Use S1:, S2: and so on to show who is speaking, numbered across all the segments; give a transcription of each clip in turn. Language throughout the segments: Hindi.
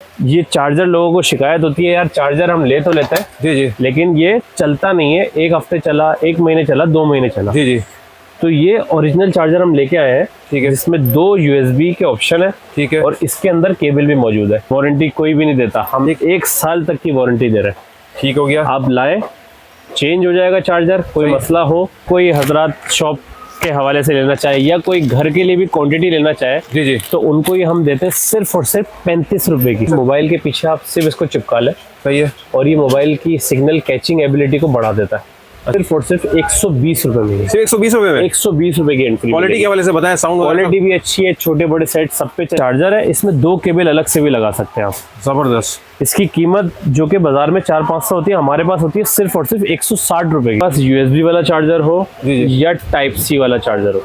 S1: ये चार्जर लोगों को शिकायत होती है, यार चार्जर हम ले तो लेते हैं
S2: जी जी,
S1: लेकिन ये चलता नहीं है, एक हफ्ते चला, एक महीने चला, 2 महीने चला।
S2: जी जी,
S1: तो ये ओरिजिनल चार्जर हम लेके आए हैं,
S2: ठीक है,
S1: जिसमें 2 USB के ऑप्शन है,
S2: ठीक है,
S1: और इसके अंदर केबल भी मौजूद है। वारंटी कोई भी नहीं देता, हम 1 साल तक की वारंटी दे रहे हैं।
S2: ठीक हो गया।
S1: आप लाए, चेंज हो जाएगा चार्जर, कोई मसला हो, कोई हजरात शॉप के हवाले से लेना चाहे या कोई घर के लिए भी क्वांटिटी लेना चाहे
S2: जी जी,
S1: तो उनको ये हम देते हैं सिर्फ और सिर्फ 35 रुपए की। मोबाइल के पीछे आप सिर्फ इसको चिपका लें
S2: सही है,
S1: और ये मोबाइल की सिग्नल कैचिंग एबिलिटी को बढ़ा देता है। सिर्फ और सिर्फ 120 रुपए में,
S2: सिर्फ 120 रुपए में।
S1: 120 रुपए की एंट्री।
S2: क्वालिटी के हवाले से बताएं, साउंड
S1: क्वालिटी भी अच्छी है, छोटे बड़े सेट सब पे चार्जर है। इसमें 2 केबल अलग से भी लगा सकते हैं आप।
S2: जबरदस्त।
S1: इसकी कीमत जो कि बाजार में 400-500 होती है, हमारे पास होती है सिर्फ और सिर्फ 160 रुपए की। बस USB वाला चार्जर हो या टाइप C वाला चार्जर हो,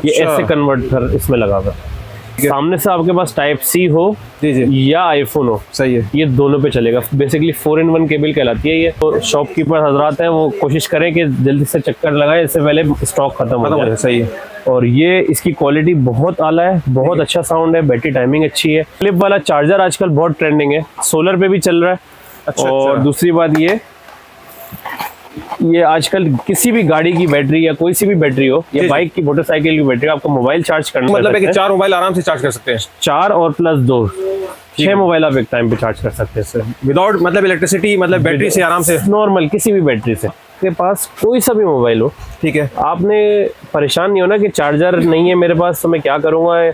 S1: ये ऐसे कन्वर्टर इसमें लगा हुआ है। सामने से आपके पास टाइप C हो
S2: जी जी,
S1: या आईफोन हो,
S2: सही है,
S1: ये दोनों पे चलेगा। बेसिकली 4-in-1 केबल कहलाती है ये। तो शॉपकीपर हजरात हैं वो कोशिश करें कि जल्दी से चक्कर लगाए, इससे पहले स्टॉक खत्म हो जाए।
S2: सही है।
S1: और ये इसकी क्वालिटी बहुत आला है, बहुत अच्छा साउंड है, बैटरी टाइमिंग अच्छी है। क्लिप वाला चार्जर आजकल बहुत ट्रेंडिंग है, सोलर पे भी चल रहा है।
S2: अच्छा,
S1: और
S2: अच्छा।
S1: दूसरी बात ये आजकल किसी भी गाड़ी की बैटरी या कोई सी भी बैटरी हो या बाइक की, मोटरसाइकिल की बैटरी, आपको मोबाइल चार्ज करना
S2: मतलब है कि 4 मोबाइल आराम से चार्ज कर सकते हैं।
S1: 4 और प्लस 2, 6 मोबाइल आप एक टाइम पे चार्ज कर सकते हैं इससे,
S2: विदाउट मतलब इलेक्ट्रिसिटी, मतलब बैटरी से आराम से,
S1: नॉर्मल किसी भी बैटरी से। आपके पास कोई सा भी मोबाइल हो,
S2: ठीक है,
S1: आपने परेशान नहीं होना कि चार्जर नहीं है मेरे पास तो मैं क्या करूंगा।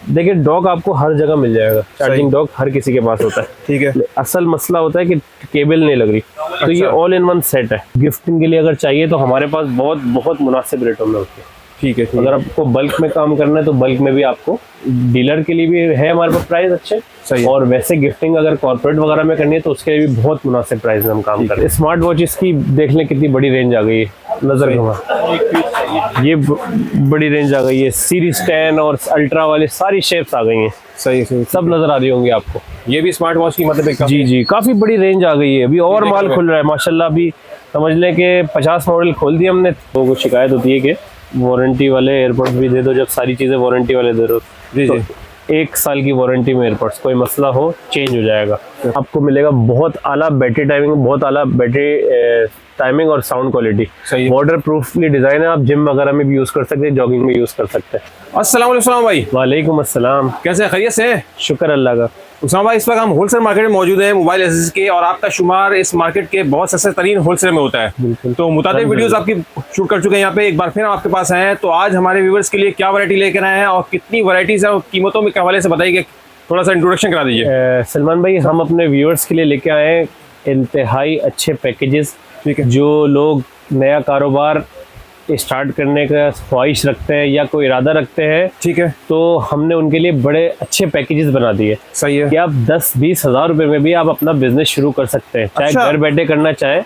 S1: देखिए डॉक आपको हर जगह मिल जाएगा, चार्जिंग डॉक हर किसी के पास होता है,
S2: ठीक है।
S1: असल मसला होता है कि केबल नहीं लग रही। तो ये ऑल इन वन सेट है। गिफ्टिंग के लिए अगर चाहिए तो हमारे पास बहुत बहुत मुनासिब रेटों में होती है।
S2: ठीक है,
S1: अगर आपको बल्क में काम करना है तो बल्क में भी आपको, डीलर के लिए भी है हमारे पास प्राइस अच्छे,
S2: सही है।
S1: और वैसे गिफ्टिंग अगर कॉर्पोरेट वगैरह में करनी है तो उसके लिए भी बहुत मुनासिब प्राइस में हम काम कर रहे हैं। स्मार्ट वॉचेस की देख लें कितनी बड़ी रेंज आ गई है, नजर घुमा, ये बड़ी रेंज आ गई है। सीरीज 10 और अल्ट्रा वाले सारी शेप्स आ गई हैं,
S2: सही सही,
S1: सब नजर आ रही होंगी आपको।
S2: ये भी स्मार्ट वॉच की मतलब एक
S1: जी जी, काफी बड़ी रेंज आ गई है। अभी और माल खुल रहा है माशाल्लाह। अभी समझ लें कि 50 मॉडल खोल दिए हमने। लोगों को शिकायत होती है कि वारंटी वाले एयरपोर्ट्स भी दे दो, जब सारी चीजें वारंटी वाले दे दो।
S2: जी जी,
S1: 1 साल की वारंटी में एयरपोर्ट्स, कोई मसला हो चेंज हो जाएगा। आपको मिलेगा बहुत आला बैटरी टाइमिंग, बहुत आला बैटरी टाइमिंग और साउंड क्वालिटी।
S2: सही,
S1: वाटर प्रूफली डिजाइन है, आप जिम वगैरह में भी यूज कर सकते हैं, जॉगिंग में यूज कर सकते हैं।
S2: अस्सलाम वालेकुम भाई।
S1: वालेकुम अस्सलाम,
S2: कैसे, खैरियत से हैं?
S1: शुक्र अल्लाह का।
S2: उस्मान भाई, इस वक्त हम होलसेल मार्केट में मौजूद हैं मोबाइल एक्सेसरीज के, और आपका शुमार इस मार्केट के बहुत सस्ते तरीन होलसेल में होता है।
S1: बिल्कुल।
S2: तो मुताबिक वीडियोस आपकी शूट कर चुके हैं यहाँ पे। एक बार फिर हम आपके पास आए हैं, तो आज हमारे व्यूअर्स के लिए क्या वैरायटी लेकर आए हैं और कितनी वैरायटीज है और कीमतों में के हवाले से बताइए, थोड़ा सा इंट्रोडक्शन करा दीजिए।
S1: सलमान भाई, हम अपने व्यूअर्स के लिए लेके आए हैं इंतहाई अच्छे पैकेजेस।
S2: ठीक है,
S1: जो लोग नया कारोबार स्टार्ट करने का ख्वाहिश रखते हैं या कोई इरादा रखते हैं,
S2: ठीक है,
S1: तो हमने उनके लिए बड़े अच्छे पैकेजेस बना दिए
S2: सही है
S1: कि आप 10-20 हज़ार रुपए में भी आप अपना बिजनेस शुरू कर सकते हैं। चाहे
S2: अच्छा।
S1: घर बैठे करना चाहे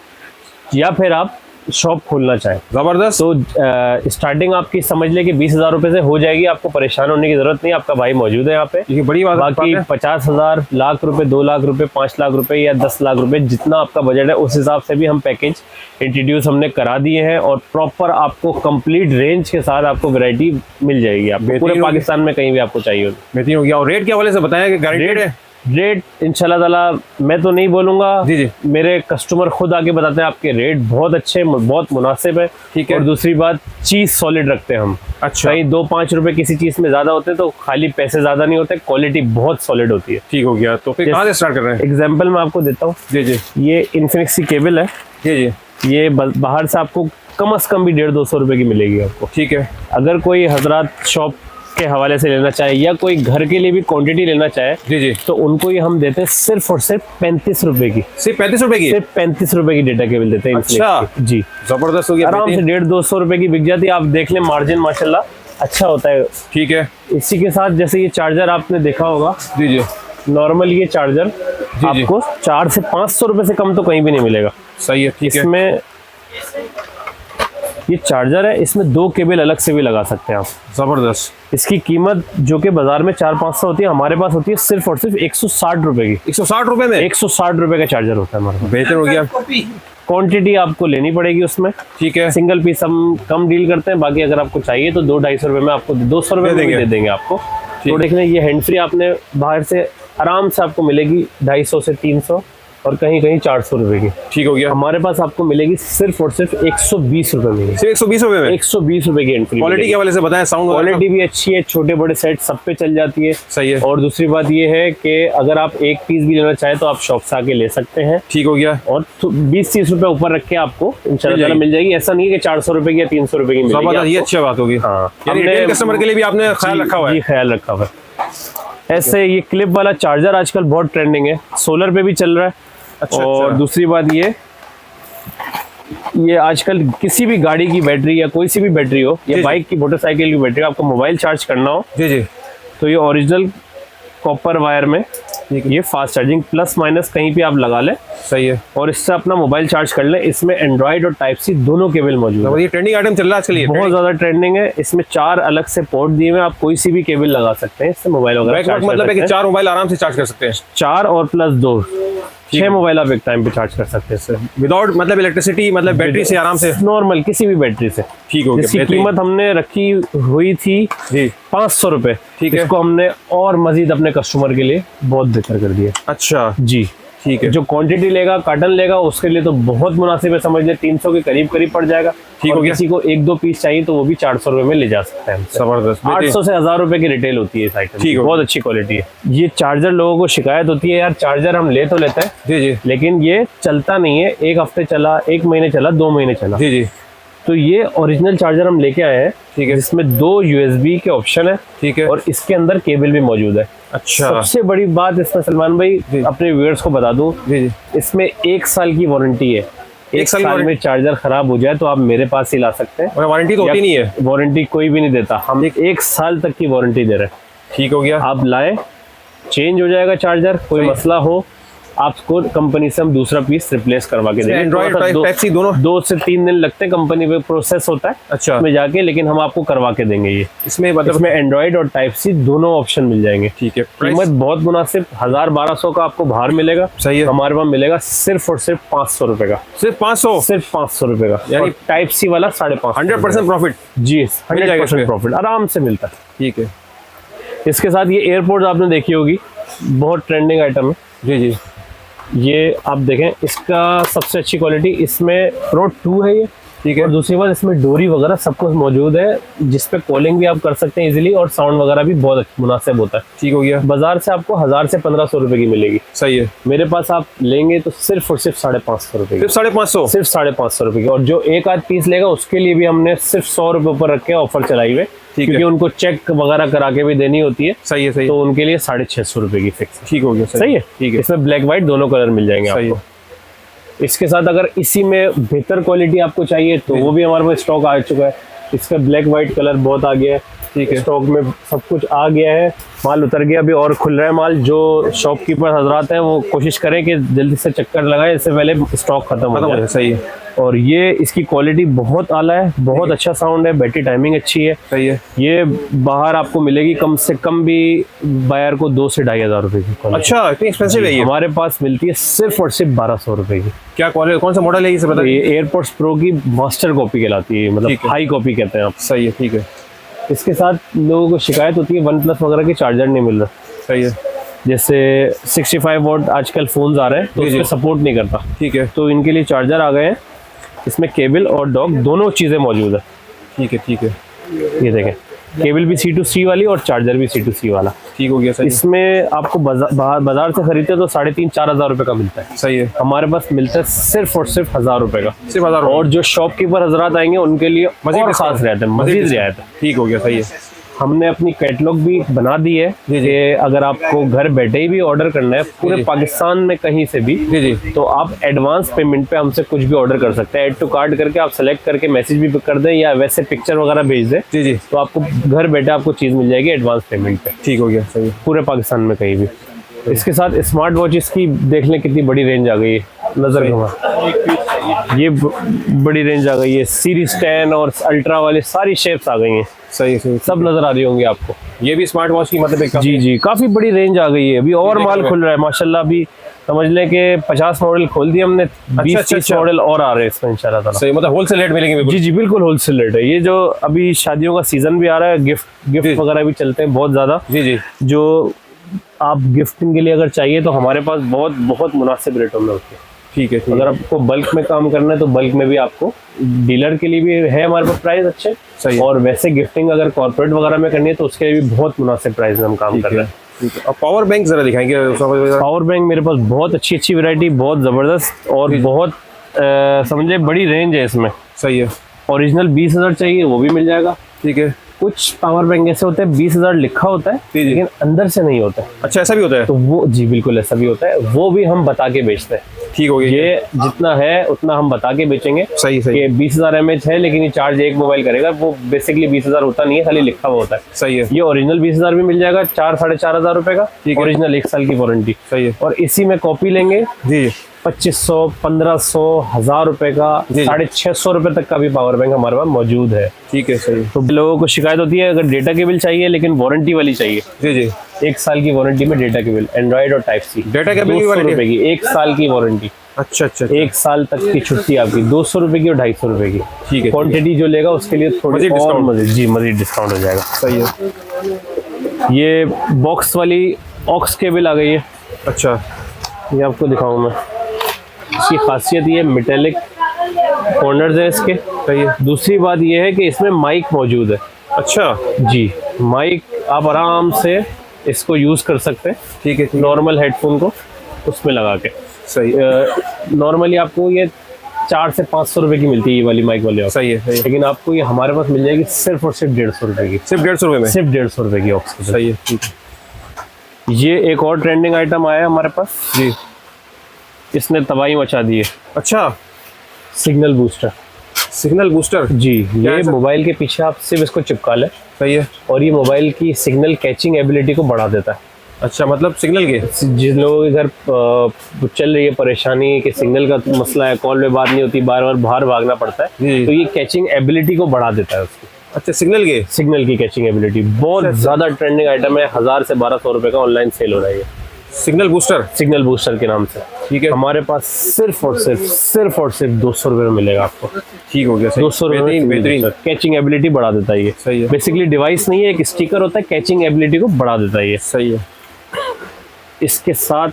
S1: या फिर आप शॉप खोलना चाहे।
S2: जबरदस्त।
S1: तो स्टार्टिंग आपकी समझ ले कि 20,000 रुपए से हो जाएगी, आपको परेशान होने की जरूरत नहीं। आपका भाई मौजूद है यहाँ पे।
S2: ये बड़ी बात है।
S1: बाकी 50,000, लाख रुपए, 2 लाख रुपए, 5 लाख रुपए या 10 लाख रुपए, जितना आपका बजट है उस हिसाब से भी हम पैकेज इंट्रोड्यूस हमने करा दिए हैं, और प्रॉपर आपको कंप्लीट रेंज के साथ आपको वैरायटी मिल जाएगी। आपको पूरे पाकिस्तान में कहीं भी आपको चाहिए होगी।
S2: बेहतरीन हो गया। और रेट के हवाले से बताएं कि गारंटेड है?
S1: रेट इंशाल्लाह ताला मैं तो नहीं बोलूंगा,
S2: जी जी,
S1: मेरे कस्टमर खुद आके बताते हैं आपके रेट बहुत अच्छे, बहुत मुनासिब है।
S2: ठीक है।
S1: और दूसरी बात, चीज सॉलिड रखते हैं हम।
S2: अच्छा,
S1: कहीं 2-5 रुपए किसी चीज में ज्यादा होते हैं तो खाली पैसे ज्यादा नहीं होते, क्वालिटी बहुत सॉलिड होती है।
S2: ठीक हो गया। तो फिर कहाँ से स्टार्ट कर रहे हैं?
S1: एग्जाम्पल मैं आपको देता हूँ।
S2: जी जी,
S1: ये इन्फिनिक्स की केबल है।
S2: जी जी,
S1: ये बाहर से आपको कम से कम भी 150-200 रुपए की मिलेगी आपको।
S2: ठीक है,
S1: अगर कोई हजरात शॉप के हवाले से लेना चाहे या कोई घर के लिए भी क्वांटिटी लेना चाहे
S2: जी जी,
S1: तो उनको ये हम देते हैं सिर्फ और सिर्फ 35 रुपए की।
S2: सिर्फ 35 रुपए की?
S1: सिर्फ 35 रुपए की डेटा केबल देते हैं।
S2: अच्छा
S1: जी,
S2: जबरदस्त हो गया।
S1: आराम से 150-200 रुपए की बिक जाती है। आप देख लें, मार्जिन माशाल्लाह अच्छा होता है।
S2: ठीक है,
S1: इसी के साथ जैसे ये चार्जर आपने देखा होगा,
S2: जी जी,
S1: नॉर्मल ये चार्जर आपको 400 से 500 रुपए से कम तो कहीं भी नहीं मिलेगा।
S2: सही है। ठीक है,
S1: इसमें ये चार्जर है, इसमें 2 केबल अलग से भी लगा सकते हैं आप।
S2: जबरदस्त।
S1: इसकी कीमत जो कि बाजार में 400-500 होती है, हमारे पास होती है सिर्फ और सिर्फ 160 रुपए की।
S2: 160 रुपए में?
S1: 160 रुपए का चार्जर होता है हमारे पास।
S2: बेहतर हो गया।
S1: क्वांटिटी आपको लेनी पड़ेगी उसमें।
S2: ठीक है,
S1: सिंगल पीस हम कम डील करते हैं, बाकी अगर आपको चाहिए तो 200-250 रुपए में आपको 200 रुपए में दे देंगे आपको। तो देखने ये हैंड फ्री आपने बाहर से आराम से आपको मिलेगी 250 से 300 और कहीं कहीं 400 रुपए की।
S2: ठीक हो गया।
S1: हमारे पास आपको मिलेगी सिर्फ और सिर्फ 120 रुपए में।
S2: सिर्फ 120 रुपए में
S1: 120 रुपए की एंट्री।
S2: क्वालिटी के हवाले से बताएं, साउंड
S1: क्वालिटी भी अच्छी है, छोटे बड़े सेट सब पे चल जाती है।
S2: सही है।
S1: और दूसरी बात ये है कि अगर आप एक पीस भी लेना चाहे तो आप शॉप से आके ले सकते हैं।
S2: ठीक हो गया।
S1: और 20-30 रुपए ऊपर रख के आपको इंशाल्लाह मिल जाएगी। ऐसा नहीं है कि 400 रुपए की या 300 रुपए की मिलेगी।
S2: ये अच्छी बात होगी।
S1: हाँ,
S2: रिटेल कस्टमर के लिए भी आपने ख्याल रखा हुआ है।
S1: जी ख्याल रखा हुआ है। ऐसे ये क्लिप वाला चार्जर आजकल बहुत ट्रेंडिंग है, सोलर पे भी चल रहा है।
S2: अच्छा,
S1: और
S2: अच्छा।
S1: दूसरी बात ये आजकल किसी भी गाड़ी की बैटरी या कोई सी भी बैटरी हो या बाइक की मोटरसाइकिल की बैटरी, आपको मोबाइल चार्ज करना हो
S2: जी जी
S1: तो ये ओरिजिनल कॉपर वायर में ये फास्ट चार्जिंग प्लस माइनस कहीं भी आप लगा लें।
S2: सही है।
S1: और इससे अपना मोबाइल चार्ज कर लें। इसमें एंड्रॉइड और टाइप सी दोनों केबल मौजूद है।
S2: ये ट्रेंडिंग आइटम चल रहा है आजकल, ये
S1: बहुत ज्यादा ट्रेंडिंग है। इसमें 4 अलग से पोर्ट दिए हुए, आप कोई सी भी केबल लगा सकते हैं, इससे मोबाइल वगैरह चार्ज
S2: मतलब है कि 4 मोबाइल आराम से चार्ज कर सकते हैं।
S1: 4 और प्लस 2 6 मोबाइल आप एक टाइम पे चार्ज कर सकते हैं इससे
S2: विदाउट मतलब इलेक्ट्रिसिटी, मतलब बैटरी से आराम से,
S1: नॉर्मल किसी भी बैटरी से।
S2: ठीक हो गया।
S1: इसकी कीमत हमने रखी हुई थी
S2: जी
S1: 500 रुपए।
S2: ठीक है।
S1: इसको हमने और मजीद अपने कस्टमर के लिए बहुत बेहतर कर दिया।
S2: अच्छा
S1: जी
S2: ठीक है।
S1: जो क्वांटिटी लेगा, कार्टन लेगा, उसके लिए तो बहुत मुनासिब है, समझ ले 300 के करीब करीब पड़ जाएगा।
S2: ठीक हो गया।
S1: किसी को 1-2 पीस चाहिए तो वो भी 400 रुपए में ले जा सकते हैं।
S2: जबरदस्त।
S1: 800 से 1000 रुपए की रिटेल होती है इस आइटम की, बहुत अच्छी क्वालिटी है। ये चार्जर लोगों को शिकायत होती है, यार चार्जर हम ले तो लेते हैं
S2: जी जी
S1: लेकिन ये चलता नहीं है। 1 हफ्ते चला, 1 महीने चला, 2 महीने चला।
S2: जी जी
S1: तो ये ओरिजिनल चार्जर हम लेके आए हैं।
S2: ठीक है।
S1: जिसमें 2 USB के ऑप्शन है।
S2: ठीक है।
S1: और इसके अंदर केबल भी मौजूद है।
S2: अच्छा।
S1: सबसे बड़ी बात इसमें सलमान भाई अपने व्यूअर्स को बता दूं,
S2: जी जी
S1: इसमें 1 साल की वारंटी है। 1 साल में चार्जर खराब हो जाए तो आप मेरे पास ही ला सकते हैं।
S2: वारंटी तो होती नहीं है।
S1: वारंटी कोई भी नहीं देता, हम 1 साल तक की वारंटी दे रहे हैं। ठीक हो गया। आप लाएं, चेंज हो जाएगा चार्जर, कोई मसला हो आपको कंपनी से हम दूसरा पीस रिप्लेस करवा के देंगे।
S2: एंड्रॉइड टाइप सी दोनों
S1: 2 से 3 दिन लगते हैं, कंपनी पे प्रोसेस होता है।
S2: अच्छा।
S1: में जाके, लेकिन हम आपको करवा के देंगे ये।
S2: इसमें मतलब
S1: इसमें एंड्रॉइड और टाइप सी दोनों ऑप्शन मिल जाएंगे।
S2: ठीक है।
S1: कीमत बहुत मुनासिब, 1000-1200 का आपको बाहर मिलेगा।
S2: सही है।
S1: हमारे पास मिलेगा सिर्फ और सिर्फ 500 रुपए का।
S2: सिर्फ 500?
S1: सिर्फ 500 रुपए का। यानी टाइप सी वाला 550।
S2: 100% प्रॉफिट।
S1: जी 100% प्रॉफिट आराम से मिलता है।
S2: ठीक है।
S1: इसके साथ ये एयरपोर्ट आपने देखी होगी, बहुत ट्रेंडिंग आइटम है।
S2: जी जी
S1: ये आप देखें, इसका सबसे अच्छी क्वालिटी इसमें प्रो 2 है ये।
S2: ठीक है।
S1: और दूसरी बात इसमें डोरी वगैरह सब कुछ मौजूद है, जिसपे कॉलिंग भी आप कर सकते हैं इजीली, और साउंड वगैरह भी बहुत मुनासिब होता है।
S2: ठीक हो गया।
S1: बाजार से आपको 1000 से 1500 रुपए की मिलेगी।
S2: सही है।
S1: मेरे पास आप लेंगे तो सिर्फ और सिर्फ 550 रुपए की।
S2: सिर्फ 550?
S1: सिर्फ 550 रुपए की। और जो 1 आध पीस लेगा उसके लिए भी हमने सिर्फ 100 रुपए ऊपर रख के ऑफर चलाई हुई, क्योंकि उनको चेक वगैरह करा के भी देनी होती है।
S2: सही है। सही
S1: तो उनके लिए 650 रुपए की फिक्स।
S2: ठीक हो गया।
S1: सही है।
S2: ठीक है।
S1: इसमें ब्लैक व्हाइट दोनों कलर मिल जाएंगे आपको। इसके साथ अगर इसी में बेहतर क्वालिटी आपको चाहिए तो वो भी हमारे पास स्टॉक आ चुका है। इसका ब्लैक व्हाइट कलर बहुत आ गया है। ठीक है। स्टॉक में सब कुछ आ गया है, माल उतर गया, अभी और खुल रहा है माल। जो शॉपकीपर हजरात हैं वो कोशिश करें कि जल्दी से चक्कर लगाए, इससे पहले स्टॉक खत्म हो जाए।
S2: सही है।
S1: और ये इसकी क्वालिटी बहुत आला है, बहुत अच्छा साउंड है, बैटरी टाइमिंग अच्छी है।
S2: सही है।
S1: ये बाहर आपको मिलेगी कम से कम भी बायर को 2 से 2500 रुपए की।
S2: अच्छा, इतनी एक्सपेंसिव है ये?
S1: हमारे पास मिलती है सिर्फ और सिर्फ 1200 रुपए की।
S2: क्या क्वालिटी, कौन सा मॉडल है ये बताइए?
S1: ये एयरपोर्ट्स प्रो की मास्टर कॉपी कहलाती है, मतलब हाई कॉपी कहते हैं आप।
S2: सही है। ठीक है।
S1: इसके साथ लोगों को शिकायत होती है OnePlus वगैरह के चार्जर नहीं मिल रहा।
S2: सही है।
S1: जैसे 65 वॉट आजकल फोन्स आ रहे हैं तो उसमें सपोर्ट नहीं करता।
S2: ठीक है।
S1: तो इनके लिए चार्जर आ गए हैं, इसमें केबल और डॉक दोनों चीज़ें मौजूद है।
S2: ठीक है। ठीक है।
S1: ये देखें, केबल भी C2C वाली और चार्जर भी C2C वाला।
S2: ठीक हो गया। सही।
S1: इसमें आपको बाजार से खरीदते तो 3,500-4 हज़ार रुपए का मिलता है।
S2: सही है।
S1: हमारे पास मिलता है सिर्फ और सिर्फ 1000 रुपए का।
S2: सिर्फ 1000। और
S1: जो शॉपकीपर हजरात आएंगे उनके लिए मजीद खास रहता है, मजीद रियायत है।
S2: ठीक हो गया। सही है।
S1: हमने अपनी कैटलॉग भी बना दी है कि अगर आपको घर बैठे ही भी ऑर्डर करना है पूरे पाकिस्तान में कहीं से भी, तो आप एडवांस पेमेंट पे हमसे कुछ भी ऑर्डर कर सकते हैं। ऐड टू कार्ट करके आप सेलेक्ट करके मैसेज भी कर दें या वैसे पिक्चर वगैरह भेज दें।
S2: जी जी।
S1: तो आपको घर बैठे आपको चीज़ मिल जाएगी एडवांस पेमेंट पे।
S2: ठीक हो गया। सही है।
S1: पूरे पाकिस्तान में कहीं भी। इसके साथ स्मार्ट वॉचेस की देख लें कितनी बड़ी रेंज आ गई है, नजर घुमा। ये बड़ी रेंज आ गई है, सीरीज 10 और अल्ट्रा वाले सारी शेप्स आ गई हैं।
S2: सही है।
S1: सब नजर आ रही होंगी आपको।
S2: ये भी स्मार्ट वॉच की मतलब
S1: जी जी, काफी बड़ी रेंज आ गई है। अभी और माल खुल रहा है माशाल्लाह। अभी समझ लें कि 50 मॉडल खोल दिए हमने, 20-30 मॉडल और आ रहे हैं इसमें इंशाल्लाह ताला।
S2: सही, मतलब होलसेल रेट मिलेंगे?
S1: जी जी बिल्कुल होलसेल रेट है। ये जो अभी शादियों का सीजन भी आ रहा है, गिफ्ट वगैरह भी चलते हैं बहुत ज्यादा।
S2: जी जी।
S1: जो आप गिफ्टिंग के लिए अगर चाहिए तो हमारे पास बहुत बहुत मुनासिब रेटों में होती है।
S2: ठीक है, ठीक
S1: अगर
S2: है।
S1: आपको बल्क में काम करना है तो बल्क में भी आपको, डीलर के लिए भी है हमारे पास प्राइस अच्छे,
S2: सही है।
S1: और वैसे गिफ्टिंग अगर कॉर्पोरेट वगैरह में करनी है तो उसके लिए भी बहुत मुनासिब प्राइस में हम काम कर रहे हैं।
S2: ठीक है। अब पावर बैंक जरा दिखाएंगे।
S1: पावर बैंक मेरे पास बहुत अच्छी अच्छी वैरायटी, बहुत ज़बरदस्त और बहुत समझे बड़ी रेंज है इसमें।
S2: सही है।
S1: ओरिजिनल 20,000 चाहिए वो भी मिल जाएगा।
S2: ठीक है।
S1: कुछ पावर बैंक ऐसे होते हैं 20,000 लिखा होता है
S2: जी।
S1: लेकिन अंदर से नहीं होता है,
S2: अच्छा, ऐसा भी होता है?
S1: तो वो जी बिल्कुल ऐसा भी होता है, वो भी हम बता के बेचते हैं।
S2: ठीक हो गया।
S1: ये जितना है उतना हम बता के बेचेंगे।
S2: सही सही
S1: कि 20,000 mAh है लेकिन ये चार्ज एक मोबाइल करेगा, वो बेसिकली 20,000 होता नहीं है, खाली लिखा हुआ होता है।
S2: सही है।
S1: ये ओरिजिनल 20,000 भी मिल जाएगा, 4-4,500 रुपए का,
S2: ठीक है।
S1: ओरिजिनल 1 साल की वारंटी।
S2: सही है।
S1: और इसी में कॉपी लेंगे
S2: जी
S1: 2500, 1500, 1000 रुपए का,
S2: जी।
S1: 650 रुपए तक का भी पावर बैंक हमारे पास मौजूद है।
S2: ठीक है। सही है।
S1: तो लोगों को शिकायत होती है अगर डेटा केबल चाहिए लेकिन वारंटी वाली चाहिए,
S2: जी जी।
S1: 1 साल की वारंटी में डेटा केबल, एंड्रॉइड और टाइप सी।
S2: डेटा केबल की
S1: 200
S2: वारंटी?
S1: रुपए की 1 साल की वारंटी,
S2: अच्छा अच्छा।
S1: 1 साल तक की छुट्टी आपकी, 200 रुपए की और 250 रुपए की।
S2: ठीक है।
S1: क्वांटिटी जो लेगा उसके लिए थोड़ी
S2: मजीद
S1: और
S2: डिस्काउंट?
S1: मजीद डिस्काउंट हो जाएगा।
S2: सही है।
S1: ये बॉक्स वाली ऑक्स केबल आ गई है,
S2: अच्छा।
S1: ये आपको दिखाऊं मैं। इसकी खासियत ये मेटेलिक कॉर्नर्स है इसके।
S2: सही है।
S1: दूसरी बात ये है कि इसमें माइक मौजूद है।
S2: अच्छा।
S1: जी, माइक आप आराम से इसको यूज़ कर सकते हैं,
S2: ठीक है। ठीक है।
S1: नॉर्मल हेडफोन को उसमें लगा के।
S2: सही
S1: नॉर्मली आपको ये 400 से 500 रुपए की मिलती है ये वाली माइक वाली ऑक्स,
S2: सही है। सही है।
S1: लेकिन आपको ये हमारे पास मिल जाएगी सिर्फ और सिर्फ 150 रुपए की।
S2: सिर्फ 150 रुपये में?
S1: सिर्फ 150 रुपए की ऑक्स।
S2: सही है। ठीक है।
S1: ये एक और ट्रेंडिंग आइटम आया है हमारे पास,
S2: जी।
S1: इसने तबाही मचा दी है।
S2: अच्छा,
S1: सिग्नल बूस्टर।
S2: Signal booster?
S1: जी,
S2: क्या
S1: ये
S2: है सर?
S1: मोबाइल के पीछे आप सिर्फ इसको चिपका लें
S2: सही है।
S1: और ये मोबाइल की सिग्नल कैचिंग एबिलिटी को बढ़ा देता है।
S2: अच्छा, मतलब सिग्नल के?
S1: जिन लोगों के घर चल रही है परेशानी कि सिग्नल का मसला है, कॉल में बात नहीं होती, बार बार बाहर भागना पड़ता है,
S2: जी।
S1: तो ये कैचिंग एबिलिटी को बढ़ा देता है उसकी।
S2: अच्छा, सिग्नल के?
S1: सिग्नल की कैचिंग एबिलिटी बहुत ज्यादा ट्रेंडिंग आइटम है, 1000 से 1200 रुपए का ऑनलाइन सेल हो रहा है ये
S2: सिग्नल बूस्टर?
S1: सिग्नल बूस्टर के नाम से।
S2: ठीक है।
S1: हमारे पास सिर्फ और सिर्फ 200 रुपए में मिलेगा आपको।
S2: ठीक हो गया।
S1: 200 रुपए
S2: बेहतरीन।
S1: कैचिंग एबिलिटी बढ़ा देता है ये।
S2: सही है।
S1: बेसिकली डिवाइस नहीं है, एक स्टिकर होता है, कैचिंग एबिलिटी को बढ़ा देता है ये।
S2: सही है।
S1: इसके साथ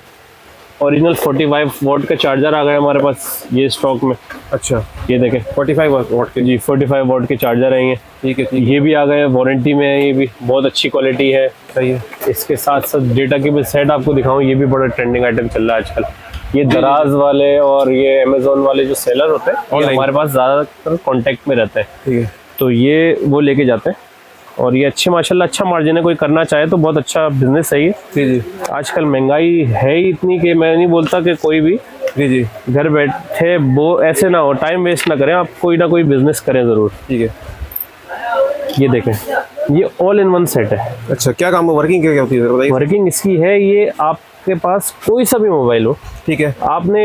S1: ओरिजिनल 45 वॉट का चार्जर आ गया हमारे पास ये स्टॉक में।
S2: अच्छा,
S1: ये देखें
S2: 45 वॉट के?
S1: जी, 45 वॉट के चार्जर है ये।
S2: ठीक है। ठीक
S1: ये भी आ गए, वारंटी में है, ये भी बहुत अच्छी क्वालिटी है।
S2: सही है।
S1: इसके साथ साथ डेटा केबल सेट आपको दिखाऊं, ये भी बड़ा ट्रेंडिंग आइटम चल रहा है आजकल। ये दराज वाले और ये अमेजोन वाले जो सेलर होते हैं ये
S2: Online?
S1: हमारे पास ज़्यादातर कांटेक्ट में रहते हैं,
S2: ठीक है।
S1: तो ये वो लेके जाते हैं और ये अच्छे माशाल्लाह अच्छा मार्जिन है, कोई करना चाहे तो बहुत अच्छा बिजनेस है ये।
S2: जी जी।
S1: आजकल महंगाई है ही इतनी कि मैं नहीं बोलता कि कोई भी
S2: जी जी।
S1: घर बैठे वो ऐसे ना हो, टाइम वेस्ट ना करें, आप कोई ना कोई बिजनेस करें ज़रूर।
S2: ठीक है।
S1: ये देखें, ये ऑल इन वन सेट है।
S2: अच्छा, क्या काम है? वर्किंग क्या होती है बताइए?
S1: वर्किंग इसकी है, ये आपके पास कोई सा भी मोबाइल हो,
S2: ठीक है।
S1: आपने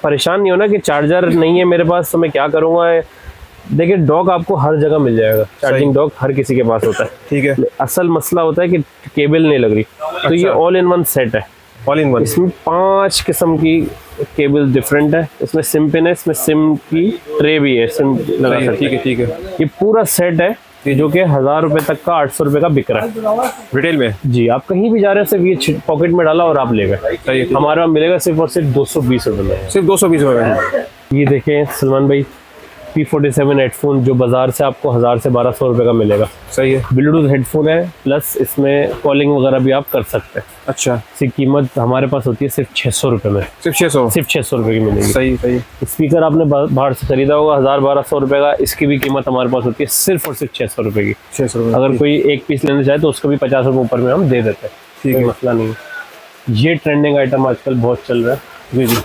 S1: परेशान नहीं होना कि चार्जर नहीं है मेरे पास तो मैं क्या करूँगा। देखिए, डॉक आपको हर जगह मिल जाएगा, चार्जिंग डॉक हर किसी के पास होता है।
S2: ठीक है।
S1: असल मसला होता है कि केबल नहीं लग रही, तो ये ऑल इन वन सेट है।
S2: All in one?
S1: इसमें 5 किस्म की केबल डिफरेंट है, इसमें सिम पिन है, इसमें सिम की ट्रे भी है, सिम लगा सकते हैं।
S2: ठीक है। ठीक है।
S1: ये पूरा सेट है जो कि 1000 रुपए तक का 800 रुपए का बिक रहा है
S2: रिटेल में?
S1: जी। आप कहीं भी जा रहे हैं, सिर्फ ये पॉकेट में डाला और आप ले गए।
S2: सही है।
S1: हमारे वहाँ मिलेगा सिर्फ और सिर्फ 220 रुपए में।
S2: सिर्फ 220 रुपये में?
S1: ये देखें सलमान भाई, P47 हेडफोन जो बाजार से आपको 1000 से 1200 रुपए का मिलेगा।
S2: सही है।
S1: ब्लूटूथ हेडफोन है, प्लस इसमें कॉलिंग वगैरह भी आप कर सकते हैं।
S2: अच्छा,
S1: इसकी कीमत हमारे पास होती है सिर्फ 600 रुपये में,
S2: सिर्फ 600?
S1: सिर्फ 600 रुपये की मिलेगी।
S2: सही सही।
S1: स्पीकर आपने बाहर से खरीदा होगा 1000-1200 रुपये का, इसकी भी कीमत हमारे पास होती है सिर्फ और सिर्फ 600 रुपये की।
S2: 600 रुपये?
S1: अगर कोई एक पीस लेना चाहे तो उसको भी 50 रुपये ऊपर में हम दे देते हैं,
S2: ठीक
S1: कोई
S2: है।
S1: मसला नहीं है। ये ट्रेंडिंग आइटम आजकल बहुत चल रहा है।
S2: जी जी।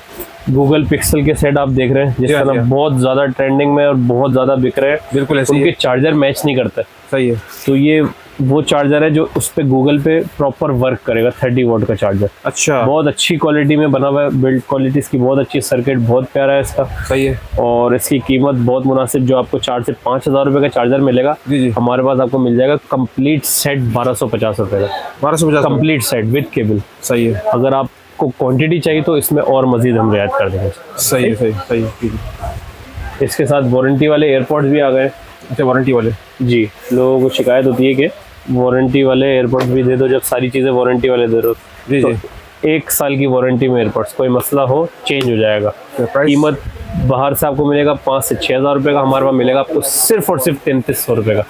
S1: गूगल पिक्सल के सेट आप देख रहे हैं जिस
S2: जी हाँ, जी
S1: तरह
S2: हाँ।
S1: बहुत ज़्यादा ट्रेंडिंग में और बहुत ज़्यादा बिक रहे हैं।
S2: बिल्कुल ऐसे ही
S1: उनके
S2: है।
S1: चार्जर मैच नहीं करते,
S2: सही है।
S1: तो ये वो चार्जर है जो उस पे गूगल पे प्रॉपर वर्क करेगा। 30 वॉट का चार्जर,
S2: अच्छा,
S1: बहुत अच्छी क्वालिटी में बना हुआ है, बिल्ड क्वालिटी इसकी बहुत अच्छी, सर्किट बहुत प्यारा है इसका,
S2: सही है।
S1: और इसकी कीमत बहुत मुनासिब, जो आपको 4 से 5,000 रुपये का चार्जर मिलेगा,
S2: जी जी।
S1: हमारे पास आपको मिल जाएगा कंप्लीट सेट 1250 रुपये का,
S2: 1250?
S1: Complete set with cable.
S2: सही है।
S1: अगर आपको क्वांटिटी चाहिए तो इसमें और मजीद हम रियायत कर देंगे।
S2: सही है। सही सही। ठीक है।
S1: इसके साथ वारंटी वाले एयरपोर्ट्स भी आ गए।
S2: अच्छा, वारंटी वाले?
S1: जी, लोगों को शिकायत होती है कि वारंटी वाले एयरपोर्ट्स भी दे दो, जब सारी चीज़ें वारंटी वाले दे दो,
S2: जी
S1: तो
S2: जी।
S1: 1 साल की वारंटी में एयरपोर्ट्स, कोई मसला हो चेंज हो जाएगा।
S2: प्राइस
S1: कीमत बाहर से आपको मिलेगा 5 से 6 हज़ार रुपये का, हमारे पास मिलेगा आपको सिर्फ और सिर्फ 3300 रुपये का।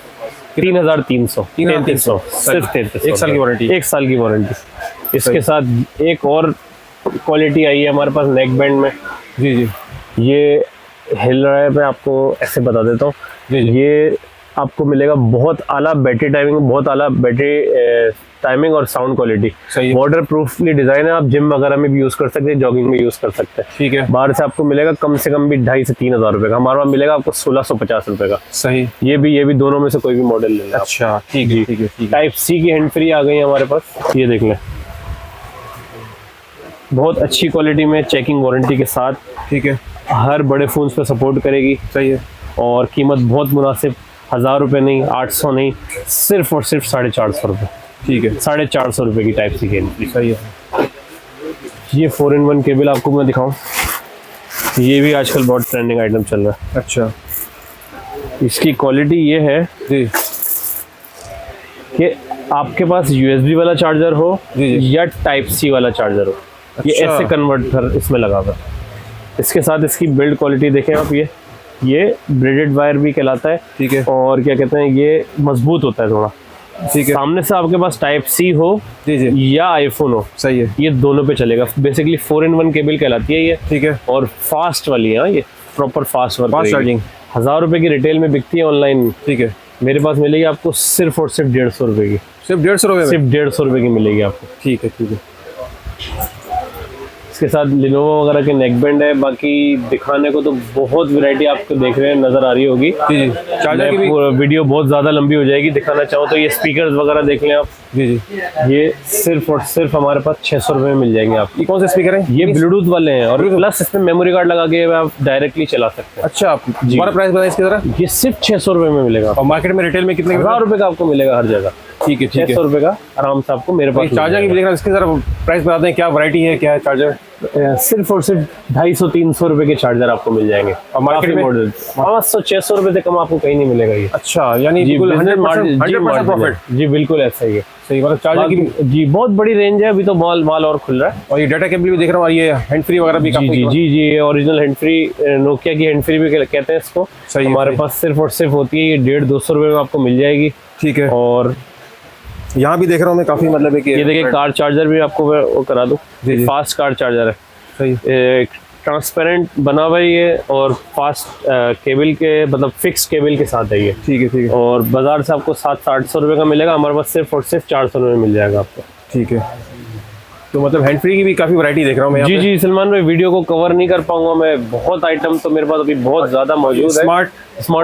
S1: 3300
S2: 3300
S1: सिर्फ 3300।
S2: 1 साल की वारंटी।
S1: 1 साल की वारंटी। इसके साथ एक और क्वालिटी आई है हमारे पास नेक बैंड में।
S2: जी जी
S1: ये हिल रहा है, मैं आपको ऐसे बता देता हूँ।
S2: जी जी।
S1: ये आपको मिलेगा बहुत आला बैटरी टाइमिंग, बहुत आला बैटरी टाइमिंग और साउंड क्वालिटी।
S2: सही है।
S1: वाटर प्रूफली डिजाइन है, आप जिम वगैरह में भी यूज कर सकते हैं, जॉगिंग में यूज कर सकते हैं।
S2: ठीक है।
S1: बाहर से आपको मिलेगा कम से कम भी 2,500 से 3,000 रुपये का, हमारे पास मिलेगा आपको 1,650 रुपये का।
S2: सही।
S1: ये भी दोनों में से कोई भी मॉडल ले लें आप।
S2: अच्छा ठीक है ठीक है ठीक है।
S1: टाइप सी की हैंड फ्री आ गई है हमारे पास, ये देख लें, बहुत अच्छी क्वालिटी में चेकिंग वारंटी के साथ।
S2: ठीक है।
S1: हर बड़े फोन्स पे सपोर्ट करेगी।
S2: सही है।
S1: और कीमत बहुत मुनासिब, 1,000 रुपये नहीं, 800 नहीं, सिर्फ और सिर्फ 450 रुपये।
S2: ठीक है।
S1: 450 रुपये की टाइप सी हैंड फ्री।
S2: सही है।
S1: ये 4-in-1 केबल आपको मैं दिखाऊं, ये भी आजकल बहुत ट्रेंडिंग आइटम चल रहा
S2: अच्छा।
S1: है। इसकी क्वालिटी ये है
S2: जी
S1: कि आपके पास USB वाला चार्जर हो
S2: जी जी।
S1: या टाइप सी वाला चार्जर हो, ये
S2: अच्छा।
S1: ऐसे कन्वर्टर इसमें लगा हुआ है। इसके साथ इसकी बिल्ड क्वालिटी देखें आप, ये ब्रेडेड वायर भी कहलाता है।
S2: ठीक है।
S1: और क्या कहते हैं, ये मजबूत होता है थोड़ा।
S2: ठीक है।
S1: सामने से आपके पास टाइप सी हो
S2: जी जी।
S1: या आईफोन हो,
S2: सही है।
S1: ये दोनों पे चलेगा। बेसिकली 4-in-1 केबल कहलाती है ये।
S2: ठीक है।
S1: और फास्ट वाली है, ये proper fast work,
S2: fast charging.
S1: 1,000 रुपए की रिटेल में बिकती है ऑनलाइन,
S2: ठीक है।
S1: मेरे पास मिलेगी आपको सिर्फ और सिर्फ 150 रुपए की।
S2: सिर्फ 150 रुपये में?
S1: सिर्फ 150 रुपए की मिलेगी आपको।
S2: ठीक है ठीक है।
S1: इसके साथ लिनोवो वगैरह के नेक बैंड है। बाकी दिखाने को तो बहुत वैरायटी आपको देख रहे हैं, नजर आ रही होगी।
S2: जी जी। चार्जर की भी?
S1: वीडियो बहुत ज्यादा लंबी हो जाएगी, दिखाना चाहो तो ये स्पीकर्स वगैरह देख लें आप।
S2: जी जी।
S1: ये सिर्फ और सिर्फ हमारे पास 600 रुपए में मिल जाएंगे आपको।
S2: ये कौन से स्पीकर हैं?
S1: ये ब्लूटूथ वाले हैं और प्लस इसमें मेमोरी कार्ड लगा के आप डायरेक्टली चला सकते हैं।
S2: अच्छा, आप हमारा प्राइस बताएं इसकी जरा।
S1: ये सिर्फ 600 रुपए में मिलेगा।
S2: और मार्केट में रिटेल में कितने का?
S1: 1,000 रुपए का आपको मिलेगा हर जगह।
S2: ठीक है ठीक है।
S1: 600 रुपए का आराम से आपको मेरे पास।
S2: चार्जर की भी देखना, इसकी जरा प्राइस बता दें, क्या वैरायटी है, क्या है चार्जर?
S1: सिर्फ और सिर्फ 250-300 रुपए के चार्जर आपको मिल जाएंगे।
S2: और मार्केट में?
S1: मॉडल 500-600 रुपए से कम आपको कहीं नहीं मिलेगा ये।
S2: अच्छा, यानी
S1: जी,
S2: बिल्कुल
S1: business
S2: 100%
S1: margin
S2: प्रॉफिट।
S1: जी बिल्कुल ऐसा ही है।
S2: सही, मतलब चार्जर की
S1: जी बहुत बड़ी रेंज है, अभी तो माल और खुल रहा है।
S2: और ये डाटा केबल भी देख रहा हूँ, और ये हैंड फ्री वगैरह भी
S1: जी
S2: काफी।
S1: जी जी जी, ये ओरिजिनल हैंड फ्री, नोकिया की हैंड फ्री भी कहते हैं इसको।
S2: सही है,
S1: हमारे
S2: सही।
S1: पास सिर्फ और सिर्फ होती है ये 150-200 रुपए में आपको मिल जाएगी।
S2: ठीक है।
S1: और
S2: यहाँ भी देख रहा हूँ मैं काफी, मतलब है कि
S1: ये देखिए कार चार्जर भी आपको मैं वो करा दूँ।
S2: जी, जी।
S1: फास्ट कार चार्जर है,
S2: सही।
S1: ट्रांसपेरेंट बना हुआ है ये, और फास्ट केबल के मतलब फिक्स केबल के साथ है ये।
S2: ठीक है ठीक है
S1: और बाजार से आपको 700-800 रुपए का मिलेगा, हमारे पास सिर्फ और सिर्फ 400 रुपए में मिल जाएगा आपको।
S2: ठीक है। तो मतलब हैंड फ्री की भी काफी वैरायटी देख रहा हूँ मैं यहाँ
S1: जी
S2: पे।
S1: जी सलमान भाई, वीडियो को कवर नहीं कर पाऊंगा मैं, बहुत आइटम तो मेरे पास अभी बहुत ज्यादा मौजूद है। स्मार्ट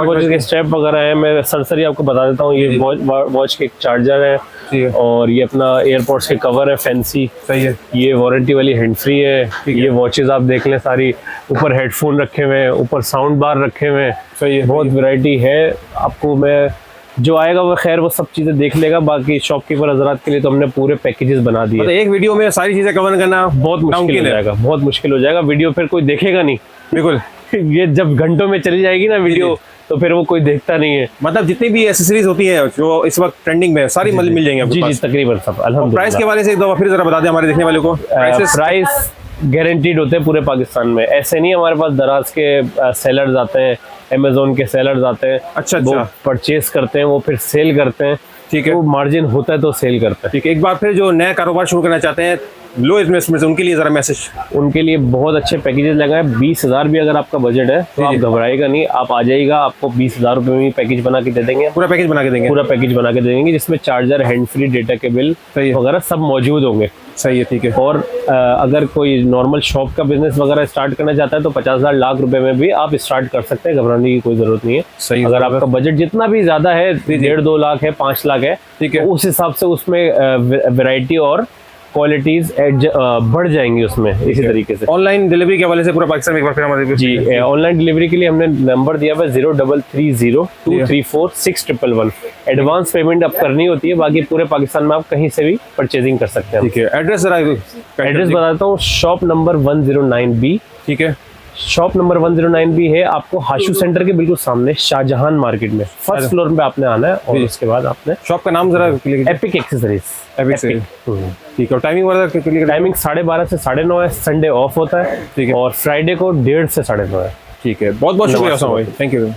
S1: वॉच के स्टेप वगैरह है, मैं सरसरी आपको बता देता हूँ। ये वॉच के चार्जर है,
S2: ठीक है।
S1: और ये अपना एयरपोर्ट्स के कवर है फैंसी।
S2: सही है।
S1: ये वारंटी वाली हैंड फ्री है। ये वॉचेस आप देख लें सारी, ऊपर हेडफोन रखे हुए हैं, ऊपर साउंड बार रखे हुए हैं।
S2: सही है।
S1: बहुत वैरायटी है आपको। मैं जो आएगा वो खैर वो सब चीजें देख लेगा। बाकी शॉपकीपर हजरात के लिए तो हमने पूरे पैकेजेस बना दिए।
S2: मतलब एक वीडियो में सारी चीजें कवर करना
S1: बहुत मुश्किल हो जाएगा, बहुत मुश्किल हो जाएगा। वीडियो फिर कोई देखेगा नहीं।
S2: बिल्कुल।
S1: ये जब घंटों में चली जाएगी ना वीडियो, तो फिर वो कोई देखता नहीं है।
S2: मतलब जितनी भी एसेसरीज होती है जो इस वक्त ट्रेंडिंग में है, सारी मतलब मिल जाएंगे आपके
S1: जी जी
S2: पास।
S1: तकरीबन सब अल्हम्दुलिल्लाह।
S2: प्राइस के वाले से एक दो फिर जरा बता दें हमारे देखने वाले को।
S1: प्राइस गारंटीड होते हैं पूरे पाकिस्तान में। ऐसे नहीं, हमारे पास दराज के सेलर्स आते हैं, अमेजोन के सेलर्स आते हैं।
S2: अच्छा,
S1: वो
S2: अच्छा।
S1: परचेज करते हैं, वो फिर सेल करते हैं।
S2: ठीक है।
S1: वो मार्जिन होता है तो सेल करते हैं।
S2: ठीक है। एक बार फिर जो नया कारोबार शुरू करना चाहते हैं लो इन्वेस्टमेंट से, उनके लिए जरा मैसेज।
S1: उनके लिए बहुत अच्छे पैकेजेस लगाए। 20,000 भी अगर आपका बजट है तो आप घबराएगा नहीं, आप आ जाइएगा, आपको 20,000 रुपए में पैकेज बना के दे देंगे।
S2: पूरा पैकेज बना के देंगे।
S1: पूरा पैकेज बना के दे देंगे, जिसमें charger, hand free, data cable
S2: सही है।
S1: वगैरह सब मौजूद होंगे।
S2: सही है। ठीक है।
S1: और अगर कोई नॉर्मल शॉप का बिजनेस वगैरह स्टार्ट करना चाहता है तो 50,000 लाख रुपए में भी आप स्टार्ट कर सकते हैं, घबराने की कोई जरूरत नहीं है।
S2: सही है।
S1: अगर आपका बजट जितना भी ज्यादा है, 1.5-2 लाख है, 5 लाख है,
S2: ठीक है।
S1: तो उस हिसाब से उसमें वैरायटी और क्वालिटीज बढ़ जाएंगी उसमें इसी तरीके से।
S2: ऑनलाइन डिलीवरी के हवाले से पूरा पाकिस्तान में एक बार फिर हमारे
S1: जी, ऑनलाइन डिलीवरी के लिए हमने नंबर दिया हुआ है 0330-234-6111। एडवांस पेमेंट आप करनी होती है, बाकी पूरे पाकिस्तान में आप कहीं से भी परचेजिंग कर सकते हैं।
S2: ठीक है। एड्रेस जरा
S1: एड्रेस बताता हूँ, शॉप नंबर 109B,
S2: ठीक है।
S1: शॉप नंबर 109 भी है आपको हाशू सेंटर के बिल्कुल सामने, शाहजहान मार्केट में फर्स्ट फ्लोर पे आपने आना है, और उसके बाद आपने
S2: शॉप का नाम जरा क्लियर
S1: एपिक एक्सेसरीज।
S2: ठीक है, और टाइमिंग वगैरह क्लियर?
S1: टाइमिंग 12:30 से 9:30 है, संडे ऑफ होता है,
S2: ठीक है,
S1: और फ्राइडे को 1:30 से 9:30 है।
S2: ठीक है, बहुत बहुत शुक्रिया
S1: नमस्ते।
S2: भाई, थैंक यू।